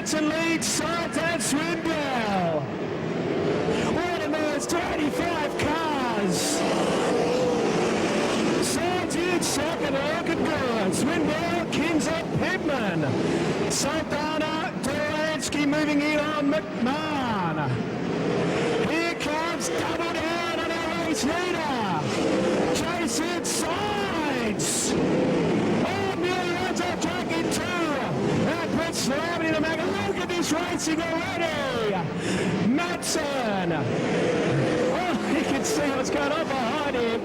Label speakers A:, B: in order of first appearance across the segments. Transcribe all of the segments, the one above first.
A: Madsen leads Sides and Swindell. Watermore's 25 cars. Sides in second, looking good. Swindell, Kinzer, Pittman. Sultana, Delansky moving in on McMahon. Here comes Double Down on our race leader. Jason Sides. Oh, nearly runs off track in two. That puts slamming in the mag. Look at this racing already. Madsen. Oh, you can see what's going on behind him.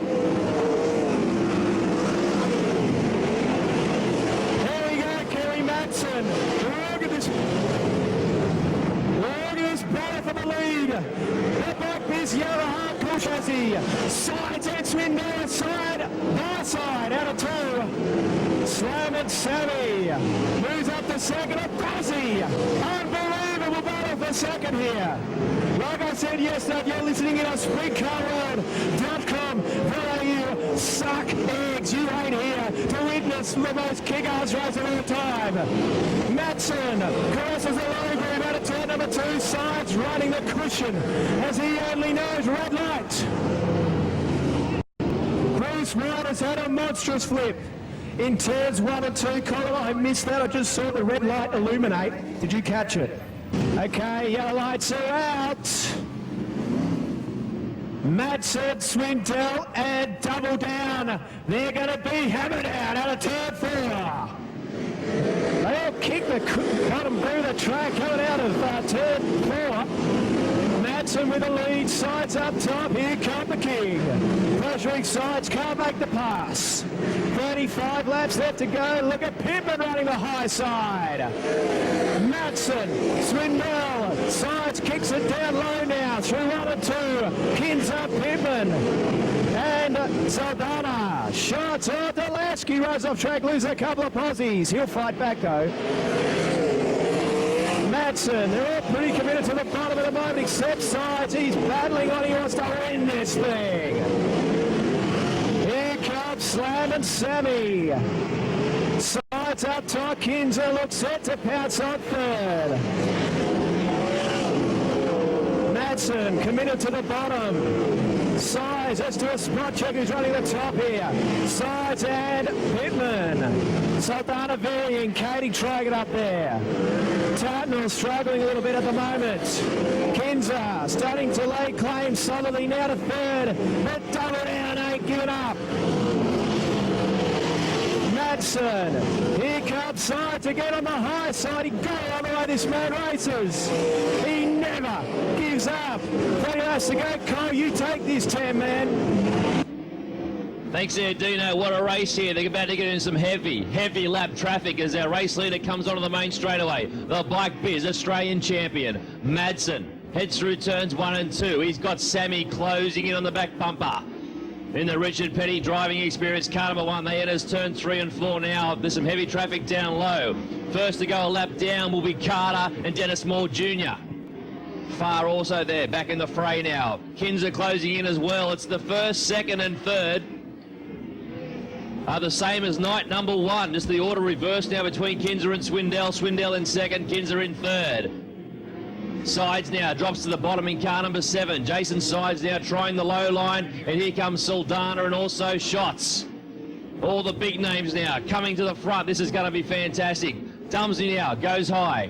A: There we go, Kerry Madsen. Look at this. Look at this battle for the lead. The back is Yamaha chassis. Sides and Swindell, side by side, out of two. Slam and Sammy moves up to second at Bozzy. Unbelievable battle for second here. Like I said yesterday, you're listening in on SprintCarWorld.com.au. Suck eggs, you ain't here to witness the most kick-ass race of all time. Madsen crosses the line green out of turn number two. Sides riding the cushion as he only knows red light. Bruce Ryder's had a monstrous flip in turns 1 and 2. Colin, I missed that. I just saw the red light illuminate. Did you catch it? Okay, yellow lights are out. Madsen, Swindell and Double Down. They're going to be hammered out of turn 4. They all kick the bottom through the track coming out of turn 4. Madsen with the lead, Sides up top, here come the king. Pressuring Sides, can't make the pass. 35 laps left to go, look at Pittman running the high side. Madsen, Swindell, Sides kicks it down low now, through 1 and 2. Kinzer, Pittman, and Saldana. Shots on Delansky, runs off track, loses a couple of posies. He'll fight back though. Madsen, they're all pretty committed to the bottom at the moment, except Sides. He's battling on, he wants to win this thing. Here comes Slam and Sammy. Sides up top, Kinzer looks set to pounce on third. Madsen committed to the bottom. Sides, let's do a spot check who's running the top here. Sides and Pittman. Sultana varying, Katie trying it up there. Tartnell struggling a little bit at the moment. Kinzer starting to lay claim solidly now to third, but Double Down ain't giving up. Madsen, here comes Sides to get on the high side. He got on the way this man races. He never gives up. 30 laps to go. Cole, you take this 10, man.
B: Thanks there, Dino. What a race here. They're about to get in some heavy lap traffic as our race leader comes onto the main straightaway. The Bike Biz Australian champion, Madsen, heads through turns 1 and 2. He's got Sammy closing in on the back bumper. In the Richard Petty driving experience, car number 1, they enter turn 3 and 4 now. There's some heavy traffic down low. First to go a lap down will be Carter and Dennis Moore Jr. Far also there, back in the fray now. Kinzer closing in as well. It's the first, second and third are the same as night number 1. Just the order reversed now between Kinzer and Swindell. Swindell in second, Kinzer in third. Sides now drops to the bottom in car number 7. Jason Sides now trying the low line, and here comes Saldana and also Shots. All the big names now coming to the front. This is going to be fantastic. Dumsey now goes high.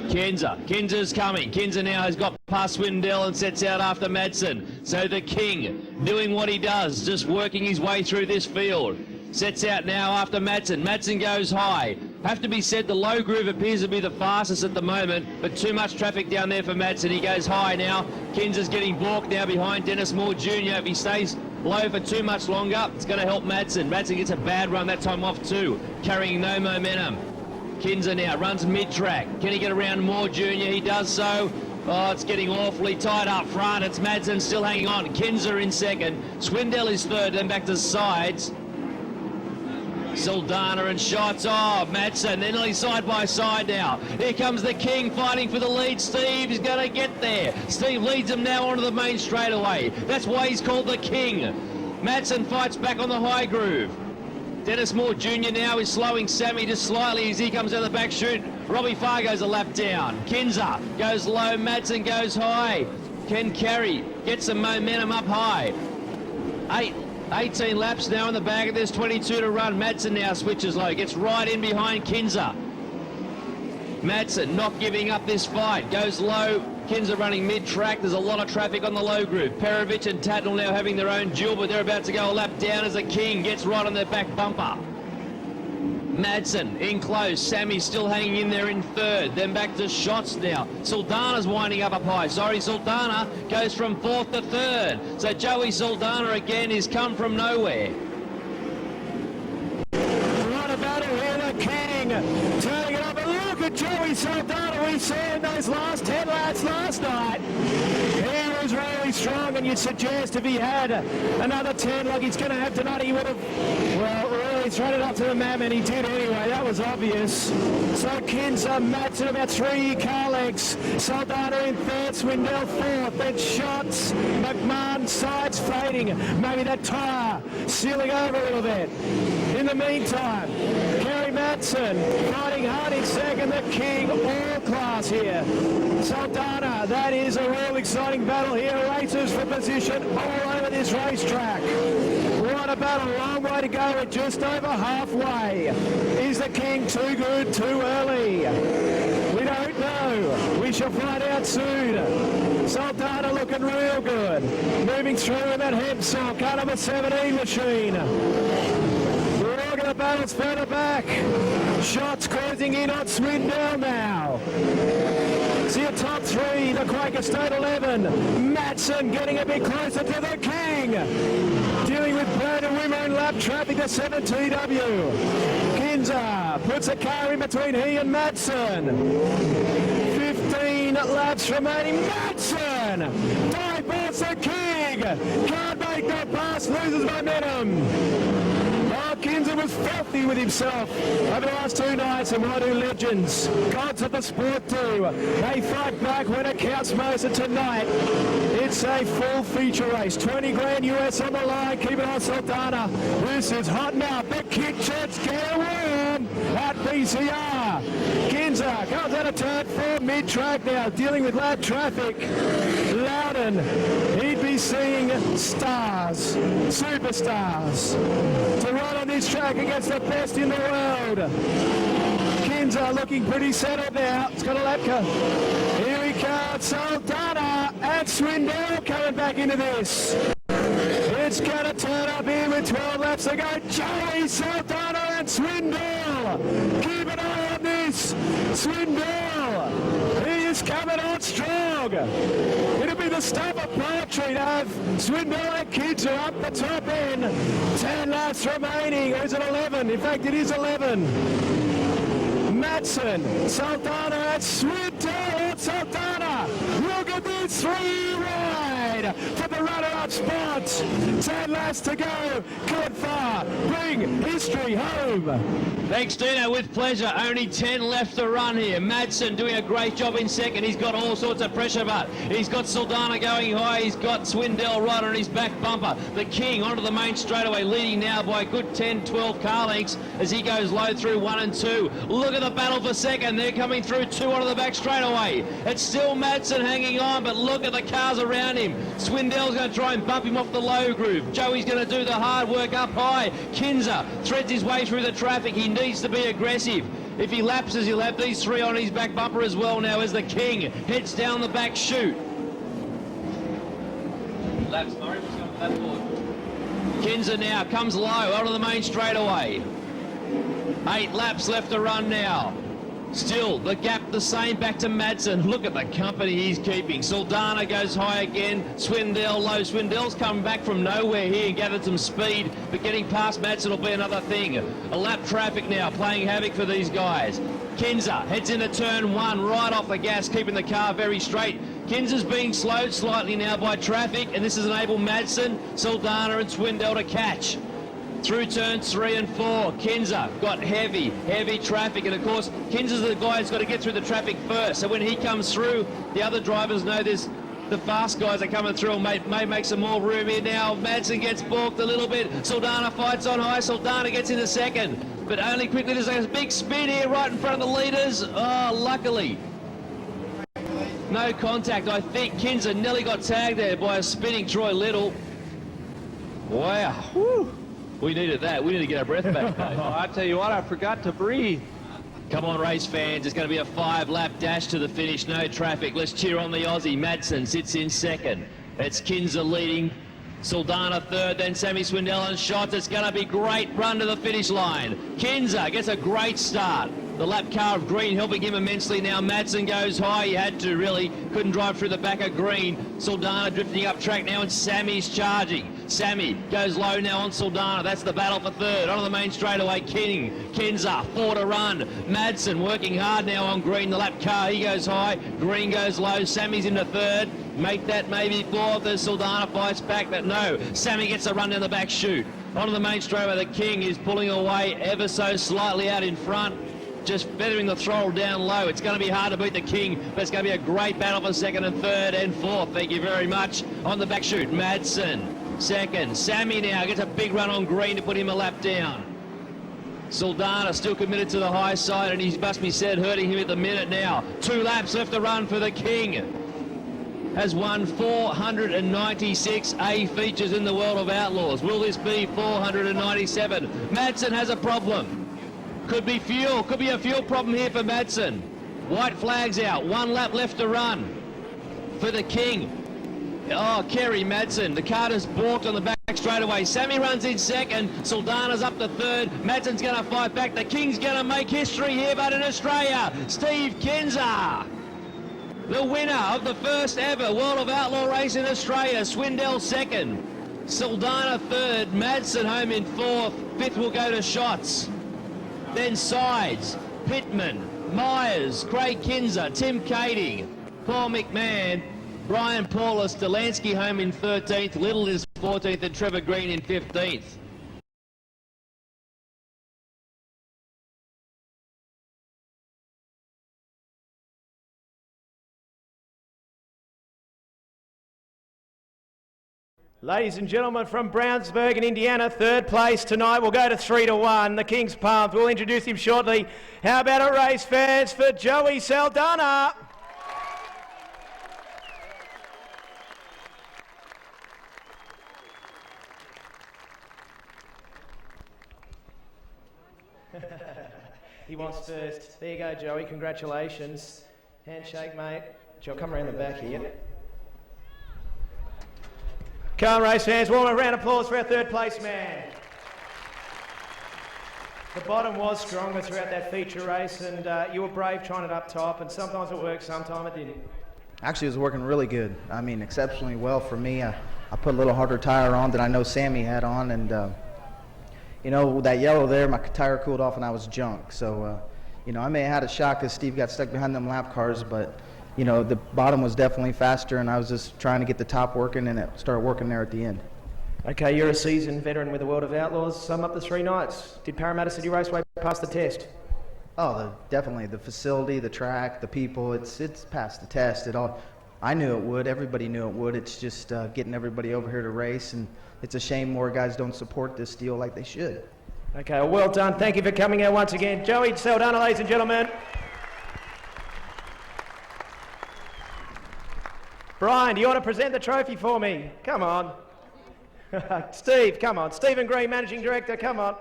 B: Kinzer's coming. Kinzer now has got past Swindell and sets out after Madsen. So the king doing what he does, just working his way through this field. Sets out now after Madsen. Madsen goes high. Have to be said, the low groove appears to be the fastest at the moment, but too much traffic down there for Madsen. He goes high now. Kinzer's getting balked now behind Dennis Moore Jr. If he stays low for too much longer, it's going to help Madsen. Madsen gets a bad run that time off too, carrying no momentum. Kinzer now runs mid-track. Can he get around Moore Jr.? He does so. Oh, it's getting awfully tight up front. It's Madsen still hanging on. Kinzer in second. Swindell is third, then back to Sides. Saldana and Shots. Oh, Madsen, they're nearly side by side now. Here comes the king fighting for the lead. Steve is going to get there. Steve leads him now onto the main straightaway. That's why he's called the king. Madsen fights back on the high groove. Dennis Moore Jr. now is slowing Sammy just slightly as he comes down the back chute. Robbie Fargo's a lap down. Kinza goes low, Madsen goes high. Ken Carey gets some momentum up high. 18 laps now in the bag, and there's 22 to run. Madsen now switches low, gets right in behind Kinza. Madsen not giving up this fight, goes low. Kinza running mid-track. There's a lot of traffic on the low group. Perovic and Tatnell now having their own duel, but they're about to go a lap down as the King gets right on their back bumper. Madsen in close. Sammy still hanging in there in third. Then back to shots now. Saldana's winding up high. Sorry, Saldana goes from fourth to third. So Joey Saldana again has come from nowhere.
A: What a battle here, the King turning it up. And look at Joey Saldana. We saw in those last 10 laps last night. He was really strong, and you'd suggest if he had another 10 like he's going to have tonight, he would have, well, really thrown it up to the man, and he did anyway. That was obvious. So Kinza, Madsen about 3 car lengths. Saldana in third, Swindell fourth. Then Shots, McMahon sides fading. Maybe that tyre sealing over a little bit. In the meantime, Kerry Madsen fighting hard in second. The King all class here. Saldana, that is a real exciting battle here. Racers for position all over this racetrack. What a battle, long way to go. We're just over halfway. Is the King too good too early? We don't know. We shall find out soon. Saldana looking real good. Moving through in that Hempsaw, car number 17 machine. Look at the battles further back. Shots closing in on Swindell now. See a top 3, the Quaker State 11. Madsen getting a bit closer to the King. Dealing with Brandon Wimmer in lap traffic, the 7 TW. Kinza puts a car in between he and Madsen. 15 laps remaining. Madsen dives the King. Can't make that pass, loses momentum. Kinza was filthy with himself over the last 2 nights, and what do legends, gods of the sport do? They fight back when it counts most, and tonight it's a full feature race. 20 grand US on the line. Keep it on Saldana. This is hot now. The kitchens get warm at PCR. Kinza comes out of turn 4 mid-track now, dealing with lap traffic. Loudon, he'd be seeing stars, superstars, to run on this track against the best in the world. Kinza looking pretty settled now. It's got a lap car. Here he comes, Saldana and Swindell coming back into this. It's going to turn up here with 12 laps to go. Joey Saldana and Swindell. Keep an eye on this. Swindell, he is coming on strong. It'll be the stuff of poetry to have Swindell and Kinza up the top end. 10 laps remaining. Or is it 11? In fact, it is 11. Madsen, Saldana and Swindell. Saldana, look at this 3 wide for the runner-up spot. 10 laps to go. Good far. Bring history home.
B: Thanks, Dino, with pleasure. Only 10 left to run here. Madsen doing a great job in second. He's got all sorts of pressure, but he's got Saldana going high. He's got Swindell right on his back bumper. The King onto the main straightaway, leading now by a good 10, 12 car lengths as he goes low through 1 and 2. Look at the battle for second. They're coming through 2 onto the back straightaway. It's still Madsen hanging on, but look at the cars around him. Swindell's going to try and bump him off the low groove. Joey's going to do the hard work up high. Kinza threads his way through the traffic. He needs to be aggressive. If he lapses, he'll have these 3 on his back bumper as well now as the King heads down the back chute. Laps, Murray. Lap forward. Kinza now comes low onto the main straightaway. 8 laps left to run now. Still, the gap the same back to Madsen. Look at the company he's keeping. Saldana goes high again. Swindell low. Swindell's come back from nowhere here and gathered some speed, but getting past Madsen will be another thing. A lap traffic now, playing havoc for these guys. Kinza heads into turn 1, right off the gas, keeping the car very straight. Kinza's being slowed slightly now by traffic, and this has enabled Madsen, Saldana and Swindell to catch. Through turns 3 and 4, Kinza got heavy traffic, and of course Kinza's the guy who's got to get through the traffic first, so when he comes through, the other drivers know there's The fast guys are coming through and may make some more room here now. Madsen gets balked a little bit. Saldana fights on high. Saldana gets into second, but only quickly. There's a big spin here right in front of the leaders. Oh, luckily. No contact. I think Kinser nearly got tagged there by a spinning Troy Little. Wow. Whew. We needed that. We need to get our breath back, mate.
C: I tell you what, I forgot to breathe.
B: Come on, race fans. It's going to be a 5-lap dash to the finish. No traffic. Let's cheer on the Aussie. Madsen sits in second. It's Kinser leading. Saldana third, then Sammy Swindell and shots. It's going to be great run to the finish line. Kinser gets a great start. The lap car of Green helping him immensely now. Madsen goes high. He had to, really. Couldn't drive through the back of Green. Saldana drifting up track now, and Sammy's charging. Sammy goes low now on Saldana. That's the battle for third. Onto the main straightaway, Kinser, 4 to run. Madsen working hard now on Green. The lap car, he goes high. Green goes low. Sammy's into third. Make that maybe fourth as Saldana fights back, but no. Sammy gets a run down the back chute. Onto the main straightaway, the King is pulling away ever so slightly out in front. Just feathering the throttle down low. It's going to be hard to beat the King, but it's going to be a great battle for second and third and fourth. Thank you very much. On the back chute, Madsen second. Sammy now gets a big run on Green to put him a lap down. Saldana still committed to the high side, and he must be said hurting him at the minute now. 2 laps left to run for the King. Has won 496 A features in the world of Outlaws. Will this be 497? Madsen has a problem. Could be fuel. Could be a fuel problem here for Madsen. White flag's out. 1 lap left to run for the King. Oh, Kerry Madsen. The Carter's balked on the back straightaway. Sammy runs in second. Saldana's up to third. Madsen's going to fight back. The King's going to make history here, but in Australia, Steve Kinser, the winner of the first ever World of Outlaw race in Australia. Swindell second. Saldana third. Madsen home in fourth. Fifth will go to Shots. Then Sides, Pittman, Myers, Craig Kinser, Tim Kading, Paul McMahon, Brian Paulus, Delansky home in 13th, Little is 14th, and Trevor Green in 15th.
A: Ladies and gentlemen, from Brownsburg in Indiana, third place tonight. We'll go to 3 to 1. The King's pumped. We'll introduce him shortly. How about a race, fans, for Joey Saldana? He wants first. There you go, Joey. Congratulations. Handshake, mate. Joe, come around the back here. Come on, race fans, warm round of applause for our third place man. The bottom was stronger throughout that feature race, and you were brave trying it up top, and sometimes it worked, sometimes it didn't.
D: Actually, it was working really good. I mean, exceptionally well for me. I put a little harder tire on than I know Sammy had on, and you know, that yellow there, my tire cooled off and I was junk. So, you know, I may have had a shot because Steve got stuck behind them lap cars, but you know, the bottom was definitely faster, and I was just trying to get the top working, and it started working there at the end.
A: Okay, you're a seasoned veteran with the World of Outlaws. Sum up the 3 nights. Did Parramatta City Raceway pass the test?
D: Oh, definitely. The facility, the track, the people, it's passed the test. I knew it would. Everybody knew it would. It's just getting everybody over here to race, and it's a shame more guys don't support this deal like they should.
A: Okay, well done. Thank you for coming out once again. Joey Saldana, ladies and gentlemen. Brian, do you want to present the trophy for me? Come on. Steve, come on. Stephen Green, Managing Director, come on.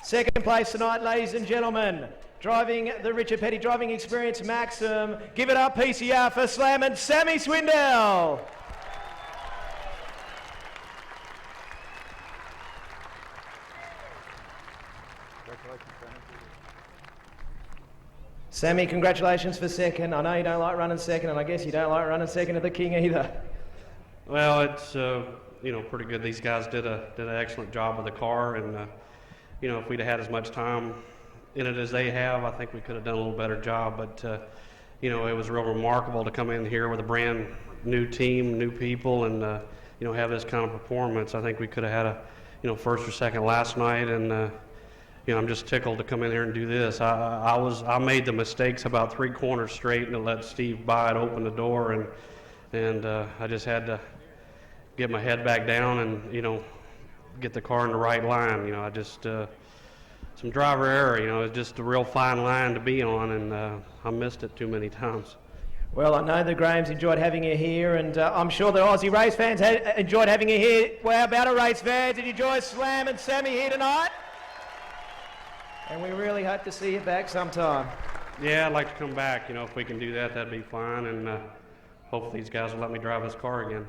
A: Second place tonight, ladies and gentlemen. Driving the Richard Petty Driving Experience Maxim. Give it up, PCR, for Slam and Sammy Swindell. Sammy, congratulations for second. I know you don't like running second, and I guess you don't like running second at the King either.
C: Well, it's you know, pretty good. These guys did an excellent job with the car, and you know, if we'd have had as much time in it as they have, I think we could have done a little better job. But you know, it was real remarkable to come in here with a brand new team, new people, and you know, have this kind of performance. I think we could have had a first or second last night, and I'm just tickled to come in here and do this. I made the mistakes about 3 corners straight and let Steve Bide open the door, and I just had to get my head back down and, get the car in the right line. I just, some driver error, it's just a real fine line to be on, and I missed it too many times.
A: Well, I know the Grahams enjoyed having you here, and I'm sure the Aussie race fans enjoyed having you here. Well, how about a race fans? Did you enjoy Slam and Sammy here tonight? And we really hope to see you back sometime.
C: Yeah, I'd like to come back. If we can do that, that'd be fine, and hopefully these guys will let me drive this car again.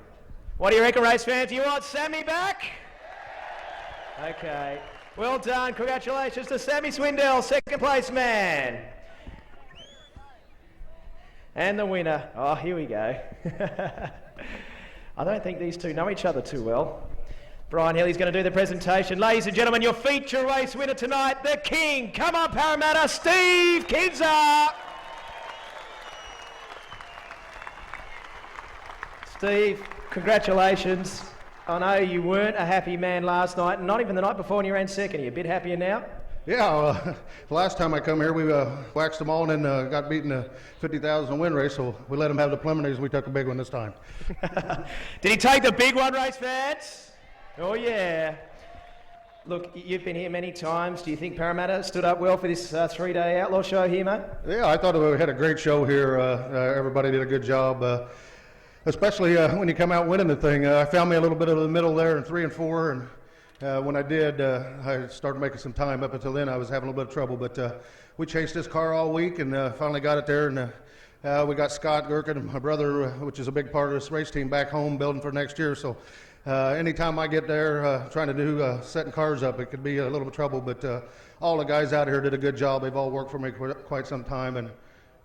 A: What do you reckon, race fans? Do you want Sammy back? Okay. Well done. Congratulations to Sammy Swindell, second place man. And the winner. Oh, here we go. I don't think these two know each other too well. Brian Healy's going to do the presentation. Ladies and gentlemen, your feature race winner tonight, the King. Come on, Parramatta, Steve Kinzer. Steve, congratulations. I know you weren't a happy man last night, not even the night before when you ran second. Are you a bit happier now?
E: Yeah, last time I come here, we waxed them all and then got beaten a 50,000 win race, so we let them have the preliminaries and we took a big one this time.
A: Did he take the big one, race fans? Oh, yeah. Look, you've been here many times. Do you think Parramatta stood up well for this 3-day Outlaw show here, mate?
E: Yeah, I thought we had a great show here. Everybody did a good job, especially when you come out winning the thing. I found me a little bit of the middle there in 3 and 4, and when I did, I started making some time. Up until then, I was having a little bit of trouble, but we chased this car all week and finally got it there, and we got Scott Gherkin, my brother, which is a big part of this race team, back home building for next year. So anytime I get there trying to do setting cars up, it could be a little bit of trouble, but all the guys out here did a good job. They've all worked for me quite some time, and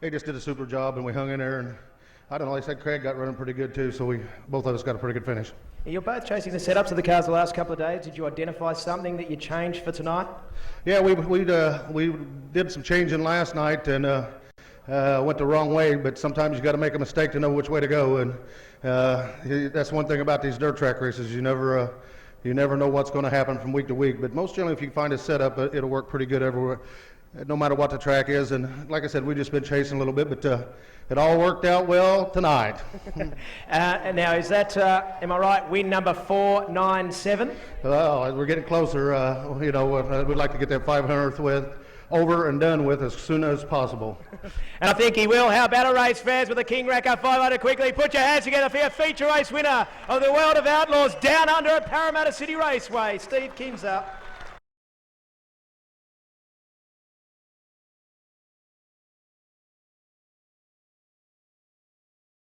E: they just did a super job, and we hung in there. And I don't know, like I said, Craig got running pretty good too, so both of us got a pretty good finish.
A: You're both chasing the setups of the cars the last couple of days. Did you identify something that you changed for tonight?
E: Yeah, we did some changing last night and went the wrong way, but sometimes you got to make a mistake to know which way to go, and that's one thing about these dirt track races. You never know what's going to happen from week to week, but most generally if you find a setup, it'll work pretty good everywhere, no matter what the track is. And like I said, we've just been chasing a little bit, but it all worked out well tonight.
A: And now, is that, am I right, win number 497?
E: Well, we're getting closer. We'd like to get that 500th over and done with as soon as possible.
A: And I think he will. How about a race fans with the King Racker 500 quickly? Put your hands together for your feature race winner of the World of Outlaws Down Under at Parramatta City Raceway, Steve Kinzer.